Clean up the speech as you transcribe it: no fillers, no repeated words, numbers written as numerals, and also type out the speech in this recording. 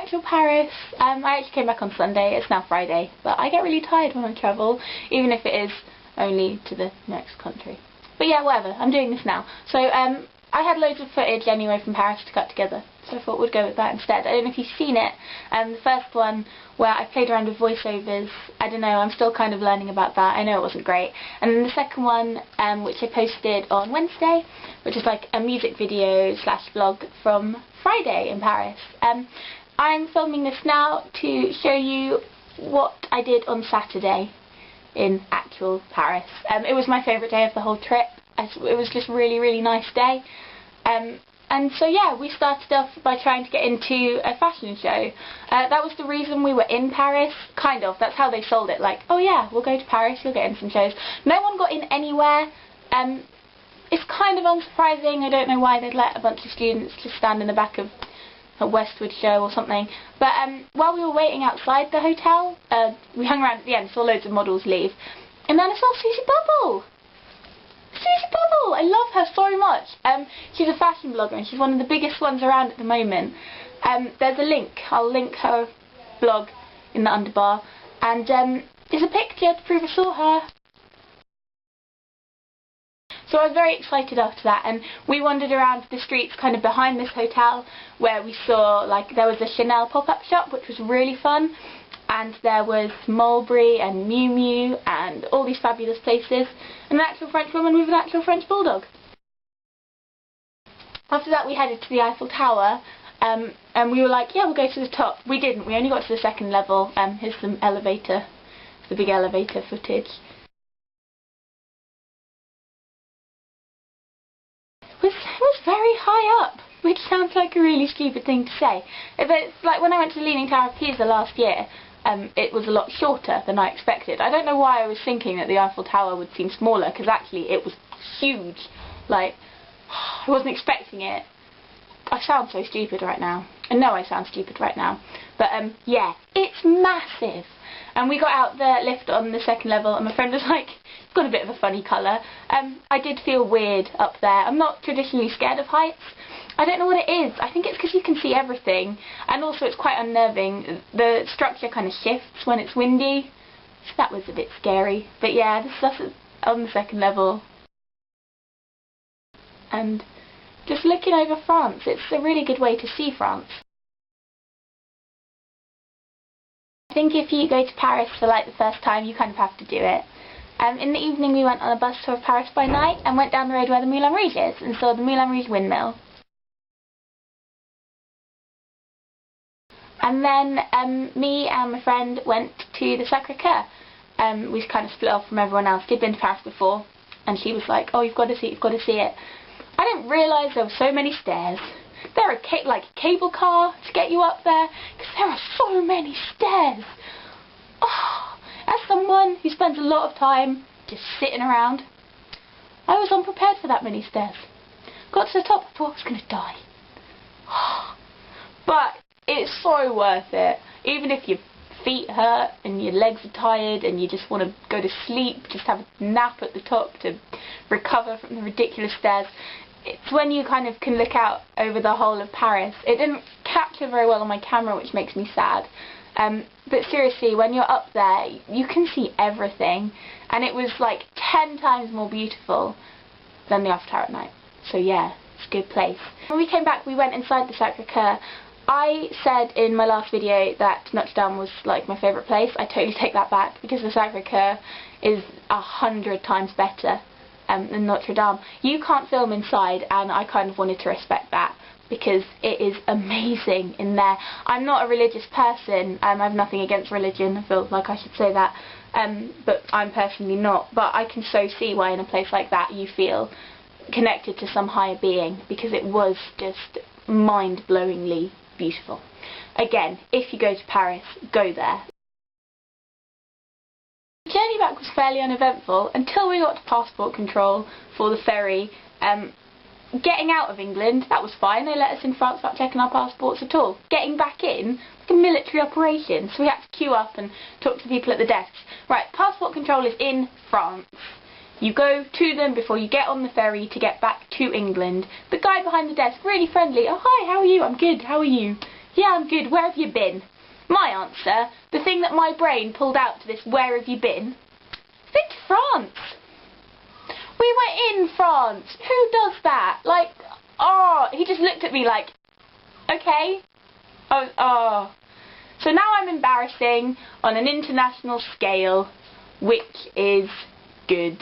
actual Paris. I actually came back on Sunday. It's now Friday, but I get really tired when I travel, even if it is only to the next country. But yeah, whatever, I'm doing this now. So I had loads of footage anyway from Paris to cut together, so I thought we'd go with that instead. I don't know if you've seen it. The first one where I played around with voiceovers, I don't know, I'm still kind of learning about that. I know it wasn't great. And then the second one, which I posted on Wednesday, which is like a music video / vlog from Friday in Paris. I'm filming this now to show you what I did on Saturday in actual Paris. It was my favourite day of the whole trip. It was just a really nice day. And so yeah, we started off by trying to get into a fashion show. That was the reason we were in Paris, kind of. That's how they sold it, like, oh yeah, we'll go to Paris, you'll get in some shows. No one got in anywhere. It's kind of unsurprising. I don't know why they'd let a bunch of students just stand in the back of a Westwood show or something. But while we were waiting outside the hotel, we hung around at the end, saw loads of models leave. And then I saw Susie Bubble! Susie Bubble! I love her so much. She's a fashion blogger and she's one of the biggest ones around at the moment. There's a link. I'll link her blog in the underbar. And there's a picture to prove I saw her. So I was very excited after that, and we wandered around the streets kind of behind this hotel where we saw, like, there was a Chanel pop-up shop which was really fun, and there was Mulberry and Miu Miu and all these fabulous places, and an actual French woman with an actual French bulldog. After that we headed to the Eiffel Tower, and we were like, yeah, we'll go to the top. We didn't, we only got to the second level. Here's some elevator, the big elevator footage. It was very high up, which sounds like a really stupid thing to say. But it's like when I went to the Leaning Tower of Pisa last year, it was a lot shorter than I expected. I don't know why I was thinking that the Eiffel Tower would seem smaller, because actually it was huge. Like, I wasn't expecting it. I sound so stupid right now. I know I sound stupid right now. But yeah, it's massive. And we got out the lift on the second level, and my friend was like, it's got a bit of a funny colour. I did feel weird up there. I'm not traditionally scared of heights. I don't know what it is. I think it's because you can see everything, and also it's quite unnerving. The structure kind of shifts when it's windy, so that was a bit scary. But yeah, this stuff is on the second level. And just looking over France, it's a really good way to see France. I think if you go to Paris for like the first time, you kind of have to do it. In the evening we went on a bus tour of Paris by night and went down the road where the Moulin Rouge is and saw the Moulin Rouge windmill. And then me and my friend went to the Sacré-Cœur. We kind of split off from everyone else. She'd been to Paris before, and she was like, oh, you've got to see it. I didn't realise there were so many stairs. There are like a cable car to get you up there, because there are so many stairs. Oh, as someone who spends a lot of time just sitting around, I was unprepared for that many stairs. Got to the top, I thought I was going to die. But it's so worth it. Even if your feet hurt and your legs are tired and you just want to go to sleep, just have a nap at the top to recover from the ridiculous stairs. It's when you kind of can look out over the whole of Paris. It didn't capture very well on my camera, which makes me sad. But seriously, when you're up there, you can see everything. And it was like 10 times more beautiful than the Eiffel Tower at night. So yeah, it's a good place. When we came back, we went inside the Sacré-Cœur. I said in my last video that Notre Dame was like my favourite place. I totally take that back, because the Sacré-Cœur is 100 times better than Notre Dame. You can't film inside, and I kind of wanted to respect that, because it is amazing in there. I'm not a religious person, I have nothing against religion, I feel like I should say that, but I'm personally not. But I can so see why in a place like that you feel connected to some higher being, because it was just mind-blowingly beautiful. Again, if you go to Paris, go there. The journey back was fairly uneventful until we got to passport control for the ferry. Getting out of England, that was fine. They let us in France without checking our passports at all. Getting back in, like a military operation, so we had to queue up and talk to people at the desks. Right, passport control is in France. You go to them before you get on the ferry to get back to England. The guy behind the desk, really friendly. Oh, hi, how are you? I'm good, how are you? Yeah, I'm good. Where have you been? My answer, the thing that my brain pulled out to this where have you been? Been to France. We were in France. Who does that? Like, oh, he just looked at me like, okay. Oh. So now I'm embarrassing on an international scale, which is good.